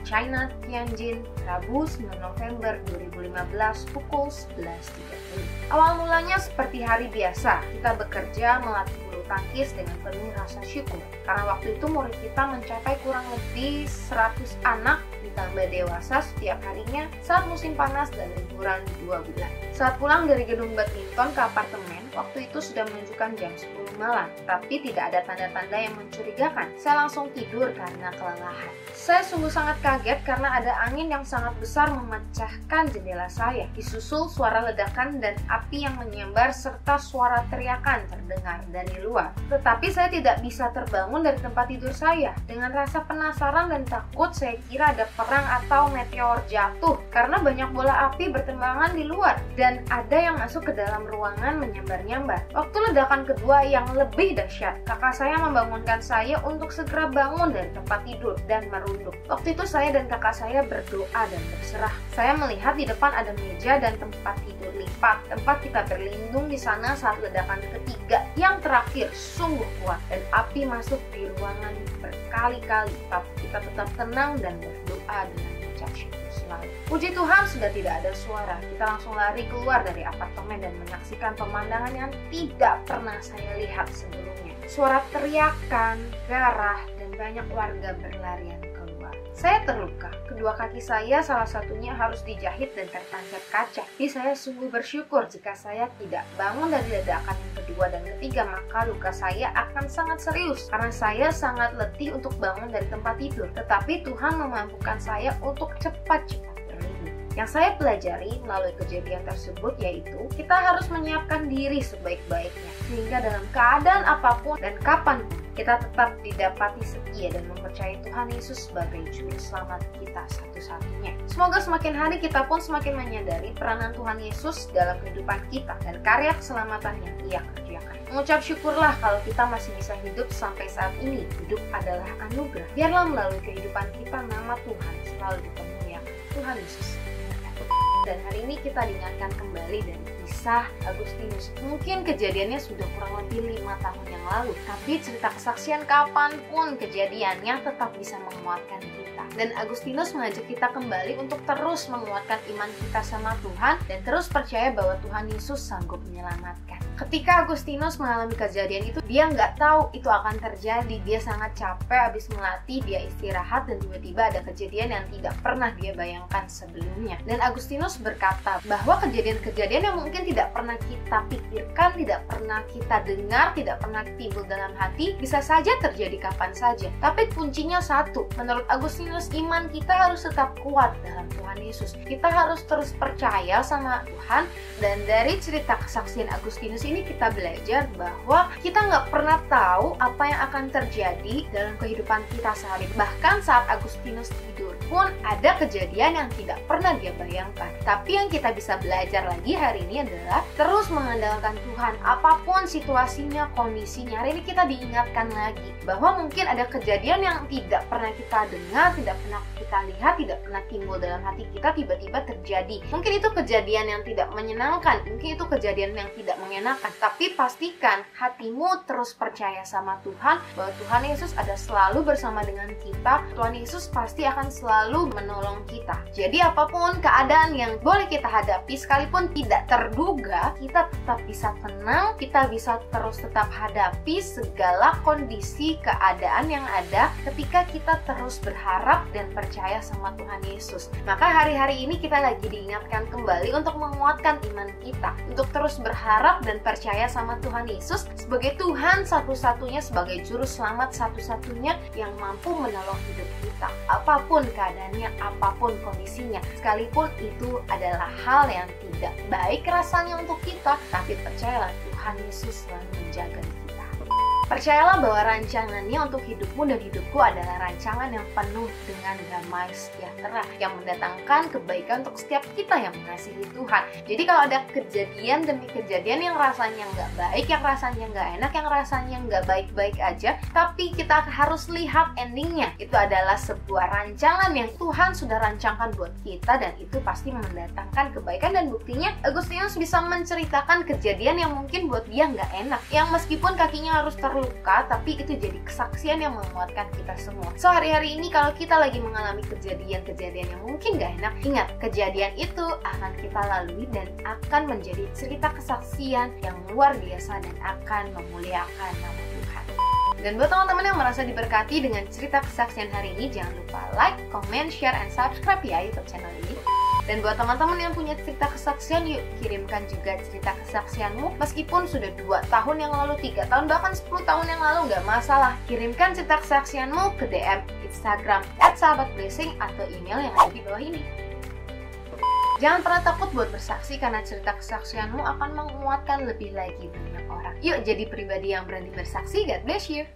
China, Tianjin, Rabu 9 November 2015 pukul 11.30. Awal mulanya seperti hari biasa, kita bekerja melatih bulu tangkis dengan penuh rasa syukur. Karena waktu itu murid kita mencapai kurang lebih 100 anak ditambah dewasa setiap harinya saat musim panas dan liburan 2 bulan. Saat pulang dari gedung badminton ke apartemen, waktu itu sudah menunjukkan jam 10 malam, tapi tidak ada tanda-tanda yang mencurigakan. Saya langsung tidur karena kelelahan. Saya sungguh sangat kaget karena ada angin yang sangat besar memecahkan jendela saya. Disusul suara ledakan dan api yang menyambar serta suara teriakan terdengar dari luar. Tetapi saya tidak bisa terbangun dari tempat tidur saya. Dengan rasa penasaran dan takut, saya kira ada perang atau meteor jatuh karena banyak bola api bertembangan di luar dan ada yang masuk ke dalam ruangan menyambar-nyambar. Waktu ledakan kedua yang lebih dahsyat, kakak saya membangunkan saya untuk segera bangun dari tempat tidur dan merunduk. Waktu itu saya dan kakak saya berdoa dan berserah. Saya melihat di depan ada meja dan tempat tidur lipat, tempat kita berlindung di sana saat ledakan ketiga yang terakhir sungguh kuat dan api masuk di ruangan berkali-kali. Tapi kita tetap tenang dan berdoa dengan mengucap syukur selalu. Puji Tuhan sudah tidak ada suara. Kita langsung lari keluar dari apartemen dan menyaksikan pemandangan yang tidak pernah saya lihat sebelumnya. Suara teriakan, darah, dan banyak warga berlarian keluar. Saya terluka. Kedua kaki saya salah satunya harus dijahit dan tertancap kaca. Jadi saya sungguh bersyukur jika saya tidak bangun dari ledakan yang kedua dan ketiga, maka luka saya akan sangat serius karena saya sangat letih untuk bangun dari tempat tidur. Tetapi Tuhan memampukan saya untuk cepat-cepat berlindung. Yang saya pelajari melalui kejadian tersebut yaitu kita harus menyiapkan diri sebaik-baiknya sehingga dalam keadaan apapun dan kapanpun kita tetap didapati setia dan mempercayai Tuhan Yesus sebagai juru selamat kita satu-satunya. Semoga semakin hari kita pun semakin menyadari peranan Tuhan Yesus dalam kehidupan kita dan karya keselamatan yang Ia kerjakan. Mengucap syukurlah kalau kita masih bisa hidup sampai saat ini. Hidup adalah anugerah. Biarlah melalui kehidupan kita nama Tuhan selalu dipermuliakan. Tuhan Yesus. Dan hari ini kita diingatkan kembali dari kisah Agustinus. Mungkin kejadiannya sudah kurang lebih 5 tahun yang lalu, tapi cerita kesaksian kapanpun kejadiannya tetap bisa menguatkan kita. Dan Agustinus mengajak kita kembali untuk terus menguatkan iman kita sama Tuhan dan terus percaya bahwa Tuhan Yesus sanggup menyelamatkan. Ketika Agustinus mengalami kejadian itu, dia nggak tahu itu akan terjadi. Dia sangat capek habis melatih, dia istirahat dan tiba-tiba ada kejadian yang tidak pernah dia bayangkan sebelumnya. Dan Agustinus berkata bahwa kejadian-kejadian yang mungkin tidak pernah kita pikirkan, tidak pernah kita dengar, tidak pernah timbul dalam hati, bisa saja terjadi kapan saja. Tapi kuncinya satu, menurut Agustinus, iman kita harus tetap kuat dalam Tuhan Yesus. Kita harus terus percaya sama Tuhan. Dan dari cerita kesaksian Agustinus ini kita belajar bahwa kita nggak pernah tahu apa yang akan terjadi dalam kehidupan kita sehari. Bahkan saat Agustinus tidur pun ada kejadian yang tidak pernah dia bayangkan. Tapi yang kita bisa belajar lagi hari ini adalah terus mengandalkan Tuhan. Apapun situasinya, kondisinya, hari ini kita diingatkan lagi bahwa mungkin ada kejadian yang tidak pernah kita dengar, tidak pernah kita lihat, tidak pernah timbul dalam hati kita, tiba-tiba terjadi. Mungkin itu kejadian yang tidak menyenangkan, mungkin itu kejadian yang tidak mengenakan. Tapi pastikan hatimu terus percaya sama Tuhan bahwa Tuhan Yesus ada selalu bersama dengan kita. Tuhan Yesus pasti akan selalu menolong kita. Jadi apapun keadaan yang boleh kita hadapi, sekalipun tidak terduga, kita tetap bisa tenang, kita bisa terus tetap hadapi segala kondisi keadaan yang ada ketika kita terus berharap dan percaya sama Tuhan Yesus. Maka hari-hari ini kita lagi diingatkan kembali untuk menguatkan iman kita, untuk terus berharap dan percaya sama Tuhan Yesus sebagai Tuhan satu-satunya, sebagai juru selamat satu-satunya yang mampu menolong hidup kita. Apapun keadaannya, apapun kondisinya, sekalipun itu adalah hal yang tidak baik rasanya untuk kita, tapi percayalah Tuhan Yesus selalu menjaga kita. Percayalah bahwa rancangannya untuk hidupmu dan hidupku adalah rancangan yang penuh dengan damai sejahtera, yang mendatangkan kebaikan untuk setiap kita yang mengasihi Tuhan. Jadi kalau ada kejadian demi kejadian yang rasanya nggak baik, yang rasanya nggak enak, yang rasanya nggak baik-baik aja, tapi kita harus lihat endingnya. Itu adalah sebuah rancangan yang Tuhan sudah rancangkan buat kita, dan itu pasti mendatangkan kebaikan. Dan buktinya Agustinus bisa menceritakan kejadian yang mungkin buat dia nggak enak, yang meskipun kakinya harus terluka, terluka, tapi itu jadi kesaksian yang menguatkan kita semua. So, hari-hari ini kalau kita lagi mengalami kejadian-kejadian yang mungkin gak enak, ingat, kejadian itu akan kita lalui dan akan menjadi cerita kesaksian yang luar biasa dan akan memuliakan nama Tuhan. Dan buat teman-teman yang merasa diberkati dengan cerita kesaksian hari ini, jangan lupa like, comment, share, and subscribe ya YouTube channel ini. Dan buat teman-teman yang punya cerita kesaksian, yuk kirimkan juga cerita kesaksianmu. Meskipun sudah 2 tahun yang lalu, 3 tahun, bahkan 10 tahun yang lalu, nggak masalah. Kirimkan cerita kesaksianmu ke DM Instagram @sahabatblessing atau email yang ada di bawah ini. Jangan pernah takut buat bersaksi, karena cerita kesaksianmu akan menguatkan lebih lagi banyak orang. Yuk jadi pribadi yang berani bersaksi. God bless you.